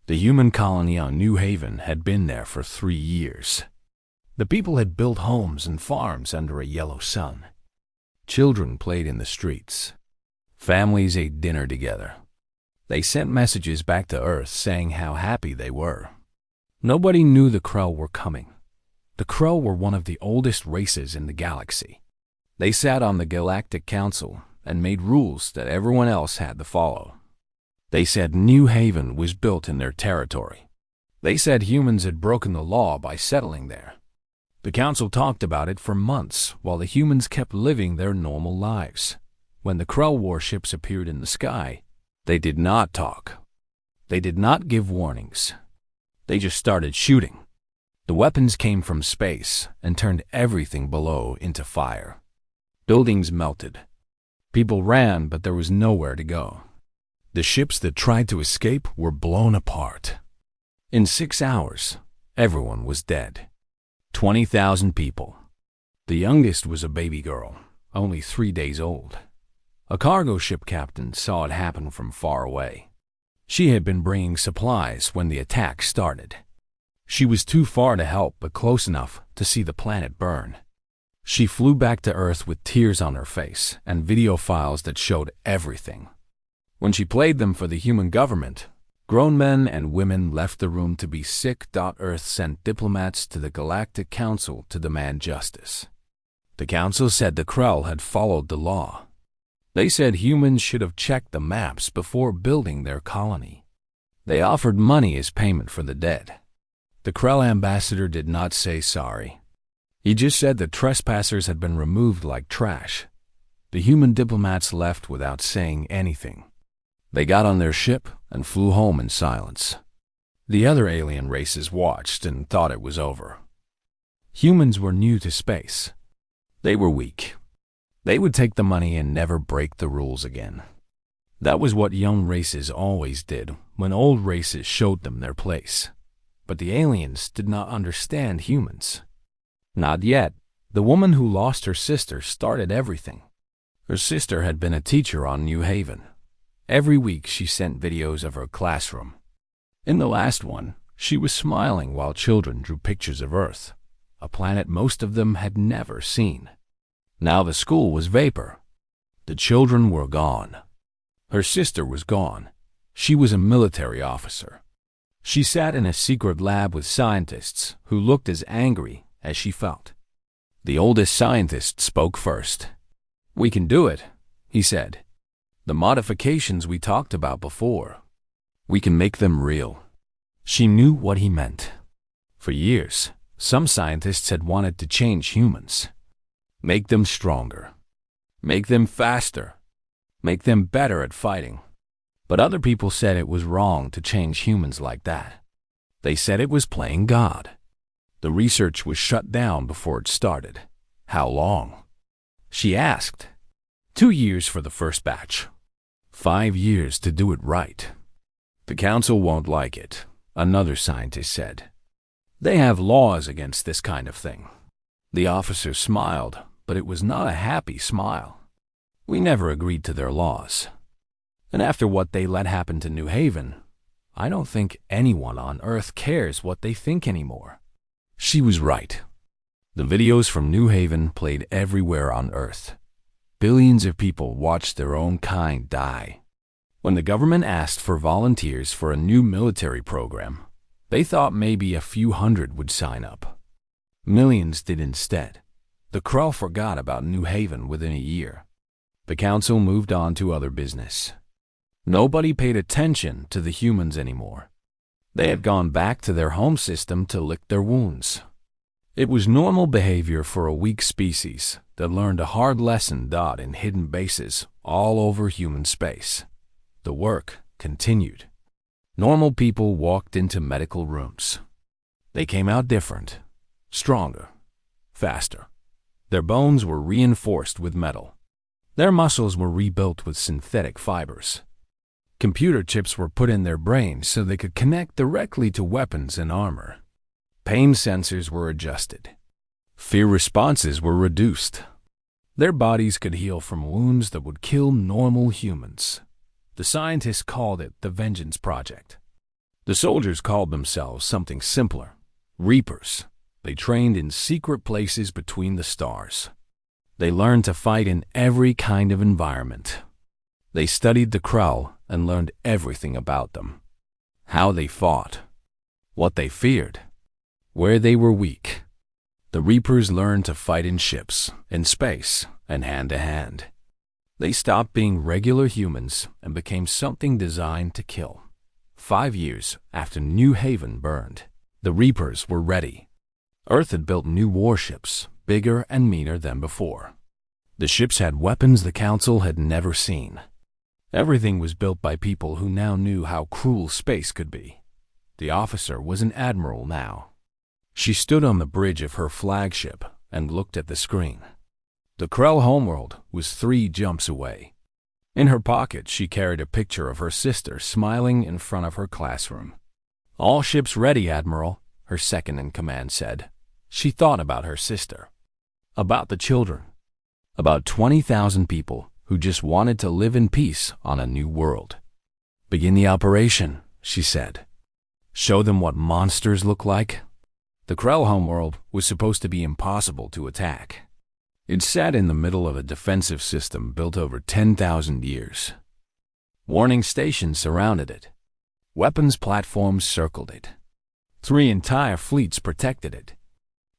The human colony on New Haven had been there for 3 years. The people had built homes and farms under a yellow sun. Children played in the streets. Families ate dinner together. They sent messages back to Earth saying how happy they were. Nobody knew the Krell were coming. The Krell were one of the oldest races in the galaxy. They sat on the Galactic Council and made rules that everyone else had to follow. They said New Haven was built in their territory. They said humans had broken the law by settling there. The council talked about it for months while the humans kept living their normal lives. When the Krell warships appeared in the sky, they did not talk. They did not give warnings. They just started shooting. The weapons came from space and turned everything below into fire. Buildings melted. People ran, but there was nowhere to go. The ships that tried to escape were blown apart. In 6 hours, everyone was dead. 20,000 people. The youngest was a baby girl, only 3 days old. A cargo ship captain saw it happen from far away. She had been bringing supplies when the attack started. She was too far to help but close enough to see the planet burn. She flew back to Earth with tears on her face and video files that showed everything. When she played them for the human government, grown men and women left the room to be sick. Earth sent diplomats to the Galactic Council to demand justice. The council said the Krell had followed the law. They said humans should have checked the maps before building their colony. They offered money as payment for the dead. The Krell ambassador did not say sorry. He just said the trespassers had been removed like trash. The human diplomats left without saying anything. They got on their ship and flew home in silence. The other alien races watched and thought it was over. Humans were new to space. They were weak. They would take the money and never break the rules again. That was what young races always did when old races showed them their place. But the aliens did not understand humans. Not yet. The woman who lost her sister started everything. Her sister had been a teacher on New Haven. Every week she sent videos of her classroom. In the last one, she was smiling while children drew pictures of Earth, a planet most of them had never seen. Now the school was vapor. The children were gone. Her sister was gone. She was a military officer. She sat in a secret lab with scientists who looked as angry as she felt. The oldest scientist spoke first. "We can do it," he said. "The modifications we talked about before. We can make them real." She knew what he meant. For years, some scientists had wanted to change humans. Make them stronger. Make them faster. Make them better at fighting. But other people said it was wrong to change humans like that. They said it was playing God. The research was shut down before it started. How long? She asked. 2 years for the first batch. 5 years to do it right. The council won't like it, another scientist said. They have laws against this kind of thing. The officer smiled, but it was not a happy smile. We never agreed to their laws. And after what they let happen to New Haven, I don't think anyone on Earth cares what they think anymore. She was right. The videos from New Haven played everywhere on Earth. Billions of people watched their own kind die. When the government asked for volunteers for a new military program, they thought maybe a few hundred would sign up. Millions did instead. The Krell forgot about New Haven within a year. The council moved on to other business. Nobody paid attention to the humans anymore. They had gone back to their home system to lick their wounds. It was normal behavior for a weak species that learned a hard lesson in hidden bases all over human space. The work continued. Normal people walked into medical rooms. They came out different, stronger, faster. Their bones were reinforced with metal. Their muscles were rebuilt with synthetic fibers. Computer chips were put in their brains so they could connect directly to weapons and armor. Pain sensors were adjusted. Fear responses were reduced. Their bodies could heal from wounds that would kill normal humans. The scientists called it the Vengeance Project. The soldiers called themselves something simpler, Reapers. They trained in secret places between the stars. They learned to fight in every kind of environment. They studied the Krell and learned everything about them. How they fought, what they feared, where they were weak. The Reapers learned to fight in ships, in space, and hand to hand. They stopped being regular humans and became something designed to kill. 5 years after New Haven burned, the Reapers were ready. Earth had built new warships, bigger and meaner than before. The ships had weapons the Council had never seen. Everything was built by people who now knew how cruel space could be. The officer was an admiral now. She stood on the bridge of her flagship and looked at the screen. The Krell homeworld was 3 jumps away. In her pocket, she carried a picture of her sister smiling in front of her classroom. "All ships ready, Admiral," her second-in-command said. She thought about her sister, about the children, about 20,000 people who just wanted to live in peace on a new world. "Begin the operation," she said. "Show them what monsters look like." The Krell homeworld was supposed to be impossible to attack. It sat in the middle of a defensive system built over 10,000 years. Warning stations surrounded it. Weapons platforms circled it. 3 entire fleets protected it.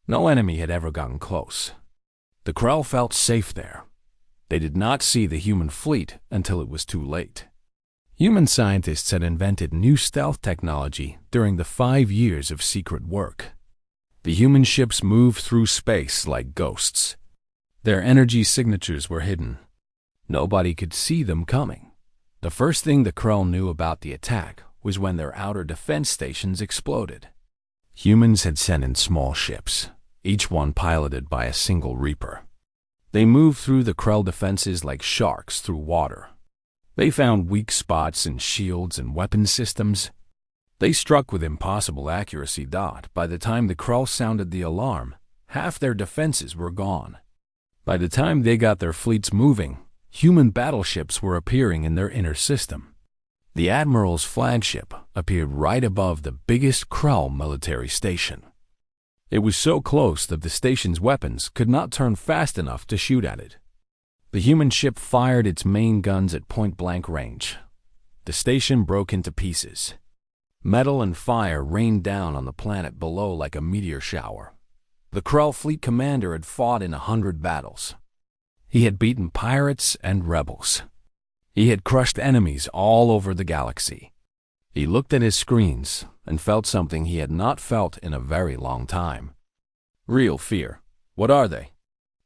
No enemy had ever gotten close. The Krell felt safe there. They did not see the human fleet until it was too late. Human scientists had invented new stealth technology during the 5 years of secret work. The human ships moved through space like ghosts. Their energy signatures were hidden. Nobody could see them coming. The first thing the Krell knew about the attack was when their outer defense stations exploded. Humans had sent in small ships, each one piloted by a single Reaper. They moved through the Krell defenses like sharks through water. They found weak spots in shields and weapon systems. They struck with impossible accuracy. By the time the Krell sounded the alarm, half their defenses were gone. By the time they got their fleets moving, human battleships were appearing in their inner system. The Admiral's flagship appeared right above the biggest Krell military station. It was so close that the station's weapons could not turn fast enough to shoot at it. The human ship fired its main guns at point-blank range. The station broke into pieces. Metal and fire rained down on the planet below like a meteor shower. The Krell fleet commander had fought in 100 battles. He had beaten pirates and rebels. He had crushed enemies all over the galaxy. He looked at his screens and felt something he had not felt in a very long time. "Real fear. What are they?"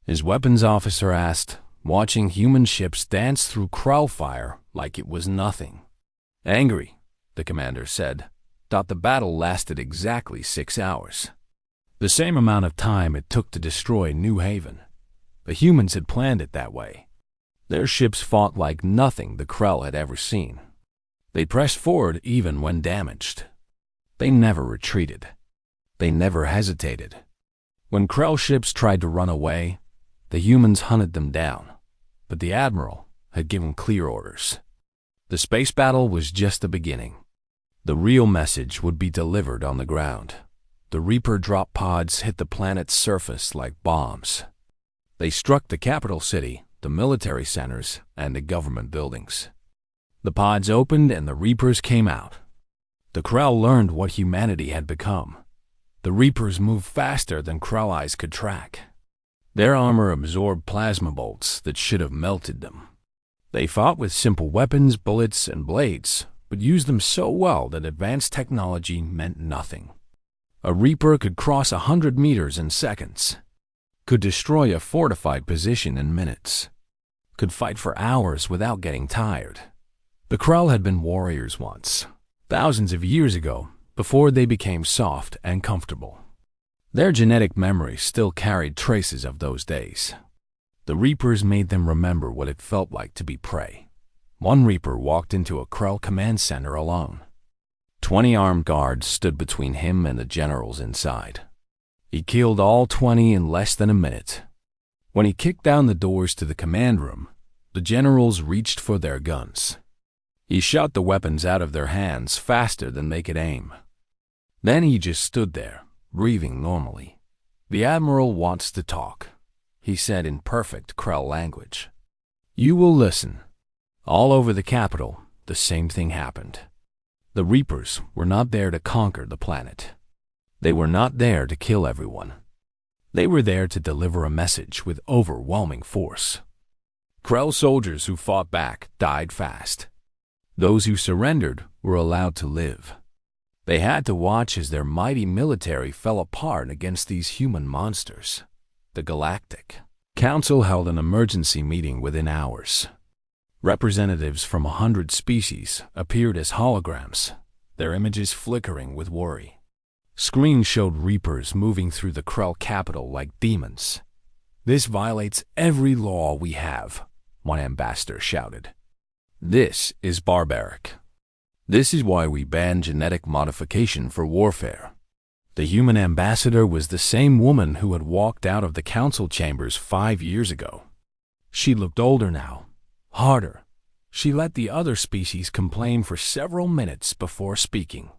his weapons officer asked, watching human ships dance through Krell fire like it was nothing. "Angry," the commander said. The battle lasted exactly 6 hours. The same amount of time it took to destroy New Haven. The humans had planned it that way. Their ships fought like nothing the Krell had ever seen. They pressed forward even when damaged. They never retreated. They never hesitated. When Krell ships tried to run away, the humans hunted them down. But the Admiral had given clear orders. The space battle was just the beginning. The real message would be delivered on the ground. The Reaper drop pods hit the planet's surface like bombs. They struck the capital city, the military centers, and the government buildings. The pods opened and the Reapers came out. The Krell learned what humanity had become. The Reapers moved faster than Krell eyes could track. Their armor absorbed plasma bolts that should have melted them. They fought with simple weapons, bullets, and blades, but used them so well that advanced technology meant nothing. A Reaper could cross 100 meters in seconds, could destroy a fortified position in minutes, could fight for hours without getting tired. The Krell had been warriors once, thousands of years ago, before they became soft and comfortable. Their genetic memory still carried traces of those days. The Reapers made them remember what it felt like to be prey. One Reaper walked into a Krell command center alone. 20 armed guards stood between him and the generals inside. He killed all 20 in less than a minute. When he kicked down the doors to the command room, the generals reached for their guns. He shot the weapons out of their hands faster than they could aim. Then he just stood there, breathing normally. "The Admiral wants to talk," he said in perfect Krell language. "You will listen." All over the capital, the same thing happened. The Reapers were not there to conquer the planet. They were not there to kill everyone. They were there to deliver a message with overwhelming force. Krell soldiers who fought back died fast. Those who surrendered were allowed to live. They had to watch as their mighty military fell apart against these human monsters. The Galactic Council held an emergency meeting within hours. Representatives from 100 species appeared as holograms, their images flickering with worry. Screens showed Reapers moving through the Krell capital like demons. "This violates every law we have," one ambassador shouted. "This is barbaric. This is why we banned genetic modification for warfare." The human ambassador was the same woman who had walked out of the council chambers 5 years ago. She looked older now, harder. She let the other species complain for several minutes before speaking.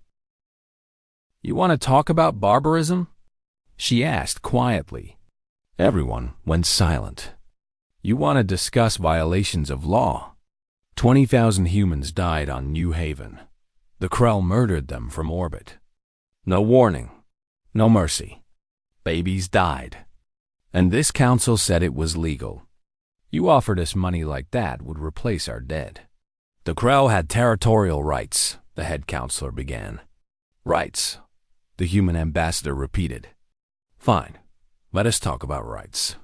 "You want to talk about barbarism?" she asked quietly. Everyone went silent. "You want to discuss violations of law?" 20,000 humans died on New Haven. The Krell murdered them from orbit. No warning, no mercy. Babies died. And this council said it was legal. "You offered us money like that would replace our dead." "The Krell had territorial rights," the head counselor began. "Rights," the human ambassador repeated. "Fine, let us talk about rights.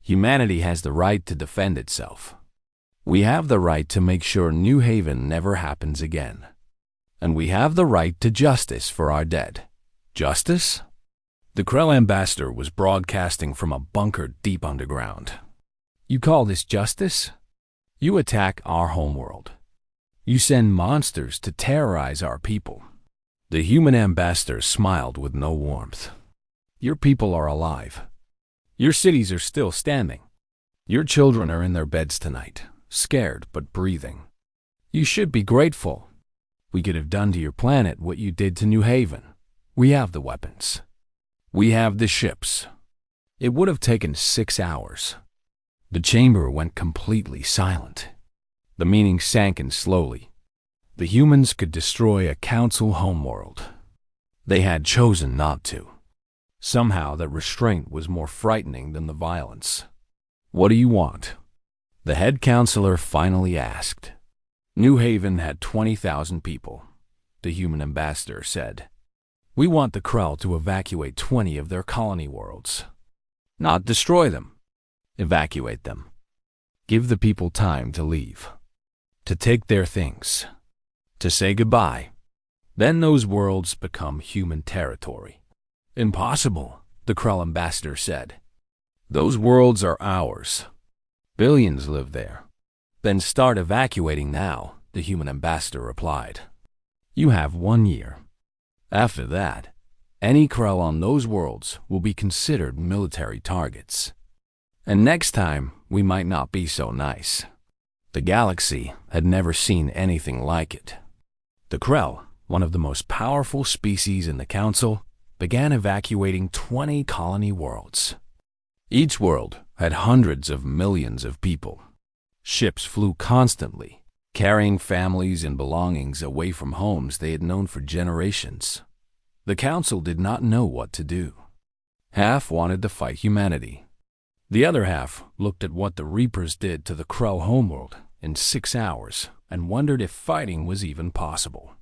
Humanity has the right to defend itself. We have the right to make sure New Haven never happens again. And we have the right to justice for our dead." Justice? The Krell ambassador was broadcasting from a bunker deep underground. "You call this justice? You attack our homeworld. You send monsters to terrorize our people." The human ambassador smiled with no warmth. "Your people are alive. Your cities are still standing. Your children are in their beds tonight, scared but breathing. You should be grateful. We could have done to your planet what you did to New Haven. We have the weapons. We have the ships. It would have taken 6 hours." The chamber went completely silent. The meaning sank in slowly. The humans could destroy a council homeworld. They had chosen not to. Somehow that restraint was more frightening than the violence. "What do you want?" the head counselor finally asked. New Haven had 20,000 people, the human ambassador said. "We want the Krell to evacuate 20 of their colony worlds. Not destroy them. Evacuate them. Give the people time to leave. To take their things. To say goodbye. Then those worlds become human territory." "Impossible," the Krell ambassador said. "Those worlds are ours. Billions live there." "Then start evacuating now," the human ambassador replied. "You have 1 year. After that, any Krell on those worlds will be considered military targets. And next time, we might not be so nice." The galaxy had never seen anything like it. The Krell, one of the most powerful species in the Council, began evacuating 20 colony worlds. Each world had hundreds of millions of people. Ships flew constantly, carrying families and belongings away from homes they had known for generations. The Council did not know what to do. Half wanted to fight humanity. The other half looked at what the Reapers did to the Krell homeworld in 6 hours and wondered if fighting was even possible.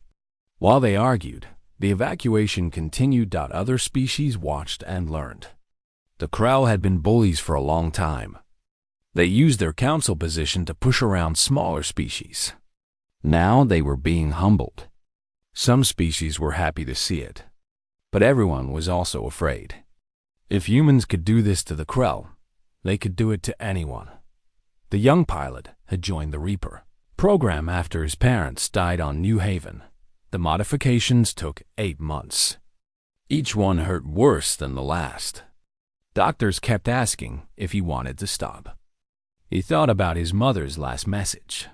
While they argued, the evacuation continued. Other species watched and learned. The Krell had been bullies for a long time. They used their council position to push around smaller species. Now they were being humbled. Some species were happy to see it, but everyone was also afraid. If humans could do this to the Krell, they could do it to anyone. The young pilot had joined the Reaper program after his parents died on New Haven. The modifications took 8 months. Each one hurt worse than the last. Doctors kept asking if he wanted to stop. He thought about his mother's last message.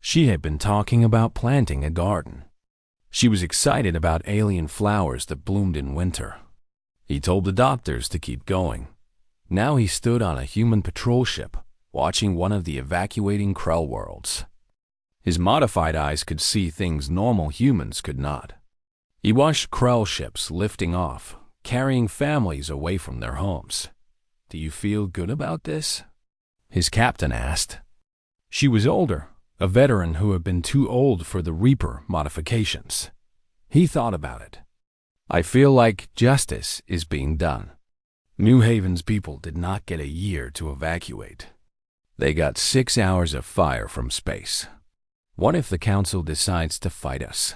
She had been talking about planting a garden. She was excited about alien flowers that bloomed in winter. He told the doctors to keep going. Now he stood on a human patrol ship, watching one of the evacuating Krell worlds. His modified eyes could see things normal humans could not. He watched Krell ships lifting off, carrying families away from their homes. "Do you feel good about this?" his captain asked. She was older, a veteran who had been too old for the Reaper modifications. He thought about it. "I feel like justice is being done. New Haven's people did not get a year to evacuate. They got 6 hours of fire from space. What if the Council decides to fight us?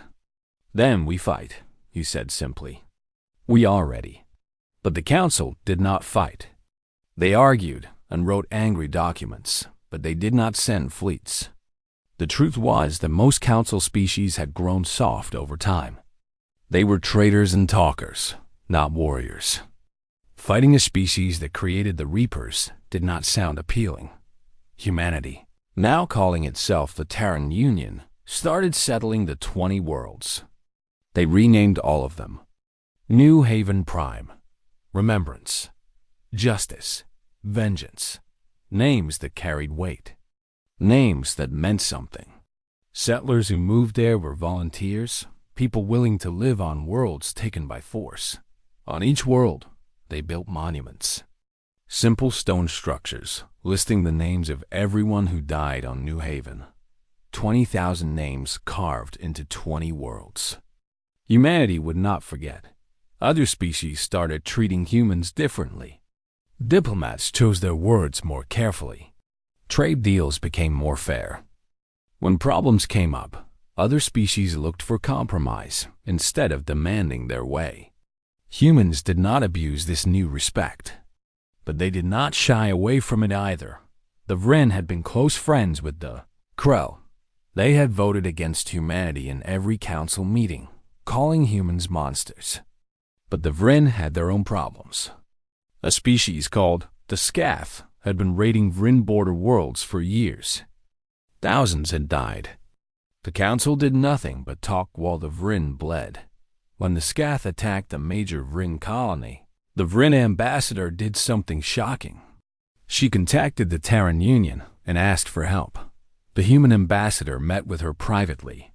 Then we fight," he said simply. "We are ready." But the Council did not fight. They argued and wrote angry documents, but they did not send fleets. The truth was that most Council species had grown soft over time. They were traitors and talkers, not warriors. Fighting a species that created the Reapers did not sound appealing. Humanity, now calling itself the Terran Union, started settling the 20 worlds. They renamed all of them. New Haven Prime, Remembrance, Justice, Vengeance. Names that carried weight. Names that meant something. Settlers who moved there were volunteers, people willing to live on worlds taken by force. On each world, they built monuments. Simple stone structures listing the names of everyone who died on New Haven. 20,000 names carved into 20 worlds. Humanity would not forget. Other species started treating humans differently. Diplomats chose their words more carefully. Trade deals became more fair. When problems came up, other species looked for compromise instead of demanding their way. Humans did not abuse this new respect, but they did not shy away from it either. The Vren had been close friends with the Krell. They had voted against humanity in every council meeting, calling humans monsters. But the Vren had their own problems. A species called the Scath had been raiding Vren border worlds for years. Thousands had died. The council did nothing but talk while the Vren bled. When the Scath attacked a major Vren colony, the Vren ambassador did something shocking. She contacted the Terran Union and asked for help. The human ambassador met with her privately.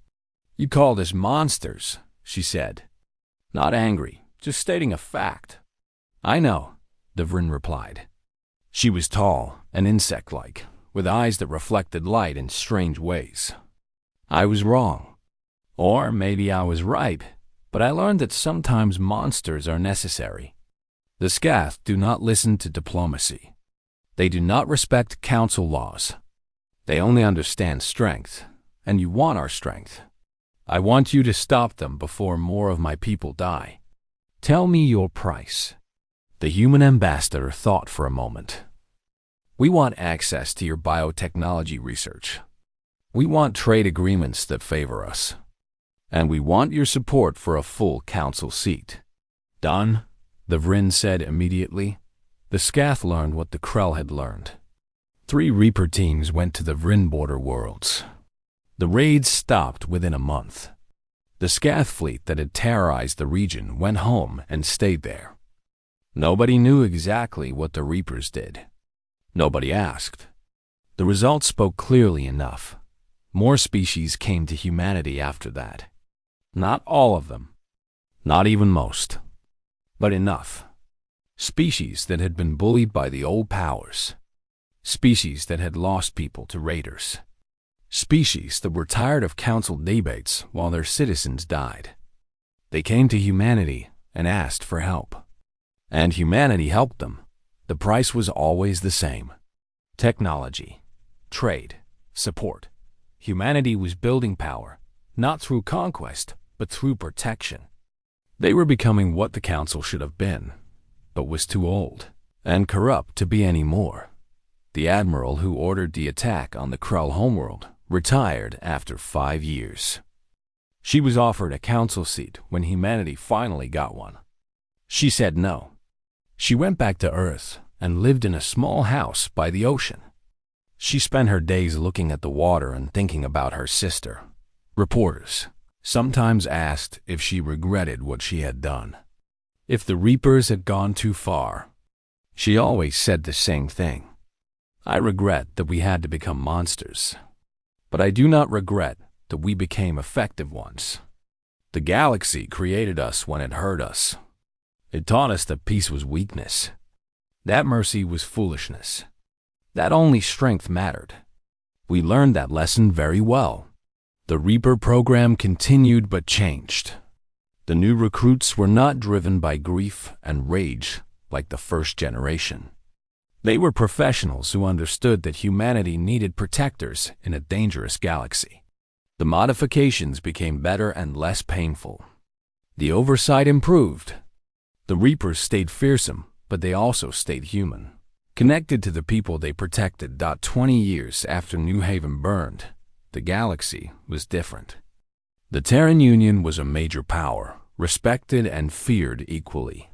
"You called us monsters," she said. "Not angry, just stating a fact." "I know," the Vren replied. She was tall and insect-like, with eyes that reflected light in strange ways. "I was wrong. Or maybe I was right, but I learned that sometimes monsters are necessary. The Scath do not listen to diplomacy. They do not respect council laws. They only understand strength, and you want our strength. I want you to stop them before more of my people die. Tell me your price." The human ambassador thought for a moment. "We want access to your biotechnology research. We want trade agreements that favor us. And we want your support for a full council seat." "Done," the Vren said immediately. The Scath learned what the Krell had learned. 3 Reaper teams went to the Vren border worlds. The raids stopped within a month. The Scath fleet that had terrorized the region went home and stayed there. Nobody knew exactly what the Reapers did. Nobody asked. The results spoke clearly enough. More species came to humanity after that. Not all of them. Not even most. But enough. Species that had been bullied by the old powers. Species that had lost people to raiders. Species that were tired of council debates while their citizens died. They came to humanity and asked for help. And humanity helped them. The price was always the same. Technology, trade, support. Humanity was building power, not through conquest, but through protection. They were becoming what the council should have been, but was too old and corrupt to be any more. The admiral who ordered the attack on the Krell homeworld retired after 5 years. She was offered a council seat when humanity finally got one. She said no. She went back to Earth and lived in a small house by the ocean. She spent her days looking at the water and thinking about her sister. Reporters sometimes asked if she regretted what she had done, if the Reapers had gone too far. She always said the same thing. I regret that we had to become monsters, but I do not regret that we became effective ones. The galaxy created us when it hurt us. It taught us that peace was weakness, that mercy was foolishness, that only strength mattered. We learned that lesson very well. The Reaper program continued but changed. The new recruits were not driven by grief and rage like the first generation. They were professionals who understood that humanity needed protectors in a dangerous galaxy. The modifications became better and less painful. The oversight improved. The Reapers stayed fearsome, but they also stayed human, connected to the people they protected. 20 years after New Haven burned, the galaxy was different. The Terran Union was a major power, respected and feared equally.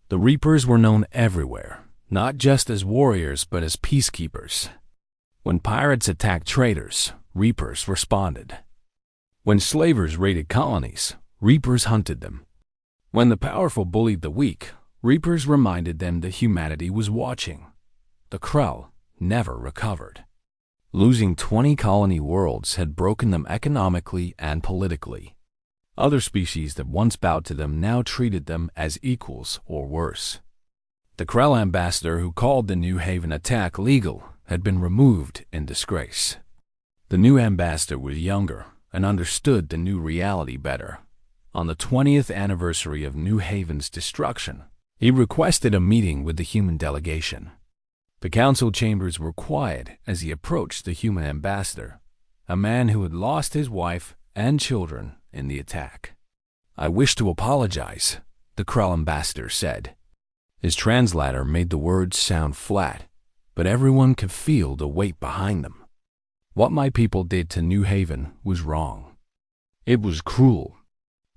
The Reapers were known everywhere, not just as warriors but as peacekeepers. When pirates attacked traders, Reapers responded. When slavers raided colonies, Reapers hunted them. When the powerful bullied the weak, Reapers reminded them that humanity was watching. The Krell never recovered. Losing 20 colony worlds had broken them economically and politically. Other species that once bowed to them now treated them as equals or worse. The Krell ambassador who called the New Haven attack legal had been removed in disgrace. The new ambassador was younger and understood the new reality better. On the 20th anniversary of New Haven's destruction, he requested a meeting with the human delegation. The council chambers were quiet as he approached the human ambassador, a man who had lost his wife and children in the attack. "I wish to apologize," the Krell ambassador said. His translator made the words sound flat, but everyone could feel the weight behind them. What my people did to New Haven was wrong. It was cruel.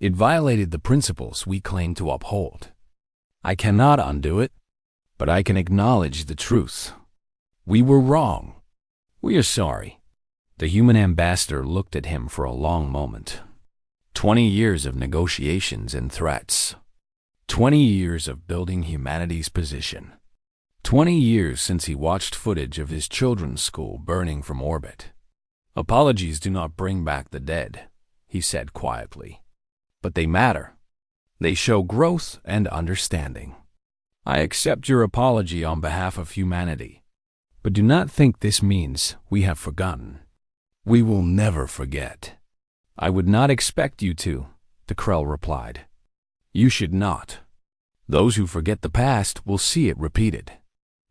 It violated the principles we claim to uphold. I cannot undo it, but I can acknowledge the truth. We were wrong. We are sorry. The human ambassador looked at him for a long moment. 20 years of negotiations and threats. 20 years of building humanity's position. 20 years since he watched footage of his children's school burning from orbit. "Apologies do not bring back the dead," he said quietly. "But they matter. They show growth and understanding. I accept your apology on behalf of humanity. But do not think this means we have forgotten. We will never forget." "I would not expect you to," the Krell replied. "You should not. Those who forget the past will see it repeated."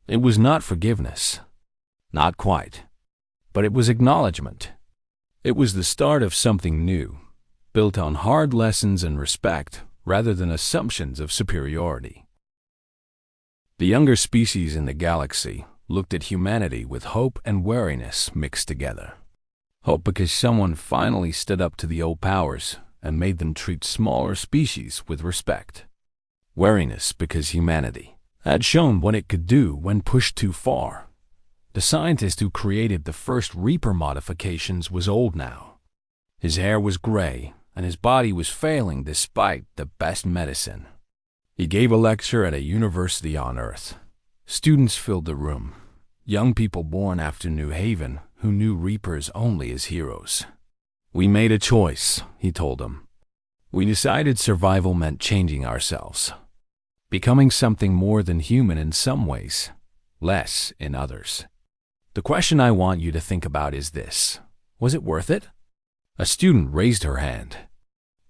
It was not forgiveness. Not quite. But it was acknowledgement. It was the start of something new, built on hard lessons and respect rather than assumptions of superiority. The younger species in the galaxy looked at humanity with hope and wariness mixed together. Hope because someone finally stood up to the old powers and made them treat smaller species with respect. Wariness because humanity had shown what it could do when pushed too far. The scientist who created the first Reaper modifications was old now. His hair was gray, and his body was failing despite the best medicine. He gave a lecture at a university on Earth. Students filled the room, young people born after New Haven who knew Reapers only as heroes. "We made a choice," he told them. "We decided survival meant changing ourselves. Becoming something more than human in some ways, less in others. The question I want you to think about is this: was it worth it?" A student raised her hand.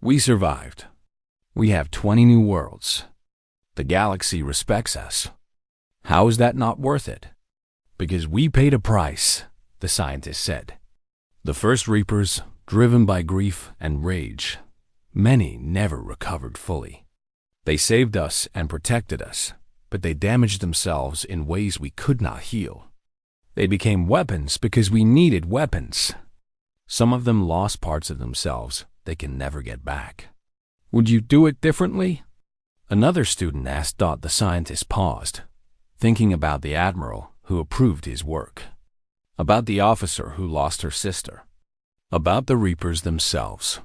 "We survived. We have 20 new worlds. The galaxy respects us. How is that not worth it?" "Because we paid a price," the scientist said. "The first Reapers, driven by grief and rage, many never recovered fully. They saved us and protected us, but they damaged themselves in ways we could not heal. They became weapons because we needed weapons. Some of them lost parts of themselves they can never get back. Would you do it differently?" Another student asked. The scientist paused, thinking about the admiral who approved his work. about the officer who lost her sister, about the Reapers themselves.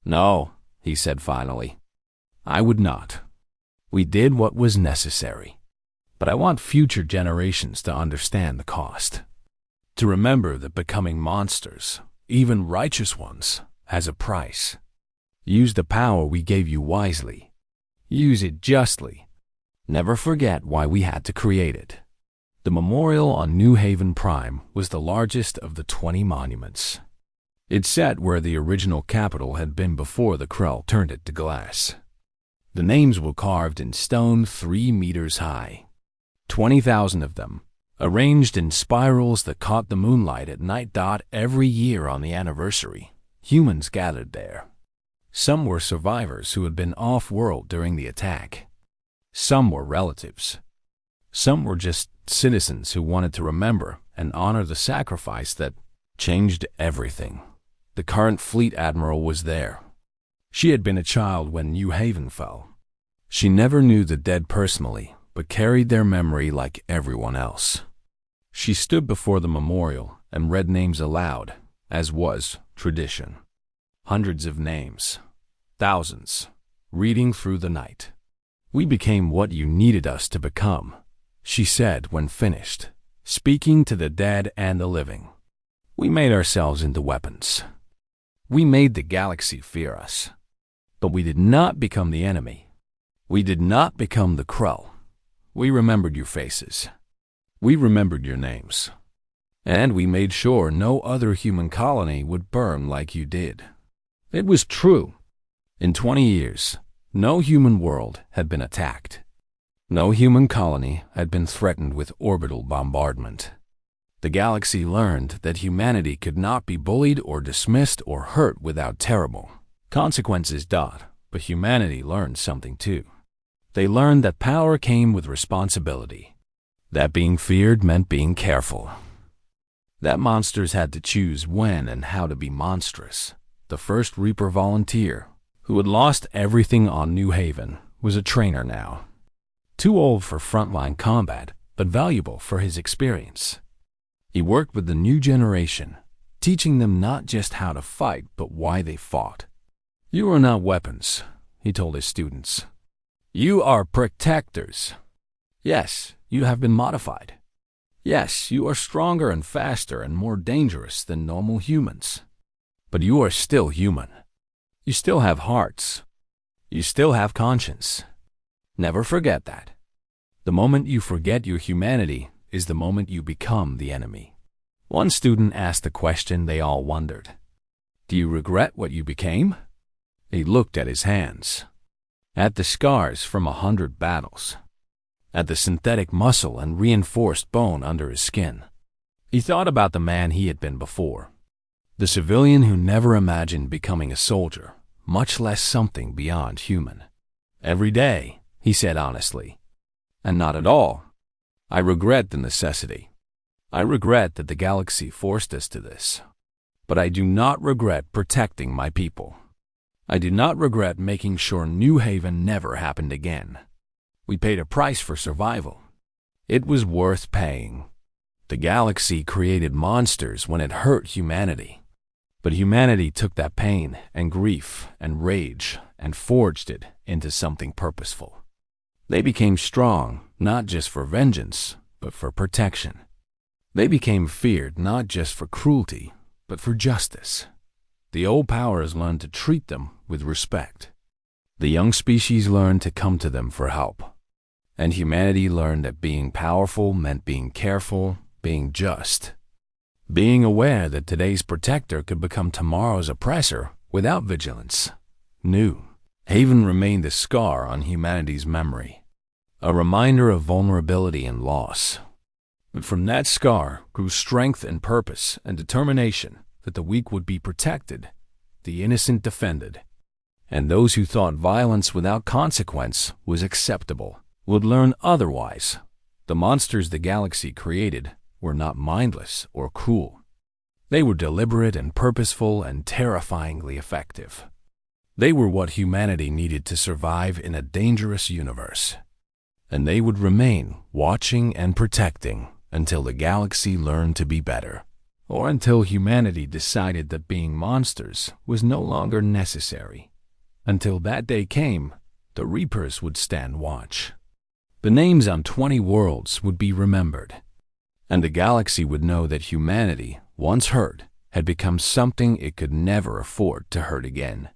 "No," he said finally, "I would not. We did what was necessary. But I want future generations to understand the cost. To remember that becoming monsters, even righteous ones, has a price. Use the power we gave you wisely. Use it justly. Never forget why we had to create it." The memorial on New Haven Prime was the largest of the 20 monuments. It sat where the original capital had been before the Krell turned it to glass. The names were carved in stone 3 meters high. 20,000 of them, arranged in spirals that caught the moonlight at night. Every year on the anniversary, humans gathered there. Some were survivors who had been off-world during the attack. Some were relatives. Some were just citizens who wanted to remember and honor the sacrifice that changed everything. The current fleet admiral was there. She had been a child when New Haven fell. She never knew the dead personally, but carried their memory like everyone else. She stood before the memorial and read names aloud, as was tradition. Hundreds of names, thousands, reading through the night. "We became what you needed us to become," she said when finished, speaking to the dead and the living. "We made ourselves into weapons. We made the galaxy fear us. But we did not become the enemy. We did not become the Krell. We remembered your faces. We remembered your names. And we made sure no other human colony would burn like you did." It was true. In 20 years, no human world had been attacked. No human colony had been threatened with orbital bombardment. The galaxy learned that humanity could not be bullied or dismissed or hurt without terrible consequences. But humanity learned something too. They learned that power came with responsibility. That being feared meant being careful. That monsters had to choose when and how to be monstrous. The first Reaper volunteer, who had lost everything on New Haven, was a trainer now. Too old for frontline combat, but valuable for his experience. He worked with the new generation, teaching them not just how to fight, but why they fought. "You are not weapons," he told his students. "You are protectors. Yes, you have been modified. Yes, you are stronger and faster and more dangerous than normal humans. But you are still human. You still have hearts. You still have conscience. Never forget that. The moment you forget your humanity is the moment you become the enemy." One student asked the question they all wondered. "Do you regret what you became?" He looked at his hands, at the scars from 100 battles, at the synthetic muscle and reinforced bone under his skin. He thought about the man he had been before, the civilian who never imagined becoming a soldier, much less something beyond human. "Every day," he said honestly, "and not at all. I regret the necessity. I regret that the galaxy forced us to this. But I do not regret protecting my people. I do not regret making sure New Haven never happened again. We paid a price for survival. It was worth paying. The galaxy created monsters when it hurt humanity. But humanity took that pain and grief and rage and forged it into something purposeful. They became strong, not just for vengeance, but for protection. They became feared not just for cruelty, but for justice. The old powers learned to treat them with respect. The young species learned to come to them for help. And humanity learned that being powerful meant being careful, being just, being aware that today's protector could become tomorrow's oppressor without vigilance. New Haven remained a scar on humanity's memory, a reminder of vulnerability and loss. But from that scar grew strength and purpose and determination that the weak would be protected, the innocent defended, and those who thought violence without consequence was acceptable would learn otherwise. The monsters the galaxy created were not mindless or cruel. They were deliberate and purposeful and terrifyingly effective. They were what humanity needed to survive in a dangerous universe. And they would remain watching and protecting until the galaxy learned to be better, or until humanity decided that being monsters was no longer necessary. Until that day came, the Reapers would stand watch. The names on 20 worlds would be remembered, and the galaxy would know that humanity, once hurt, had become something it could never afford to hurt again.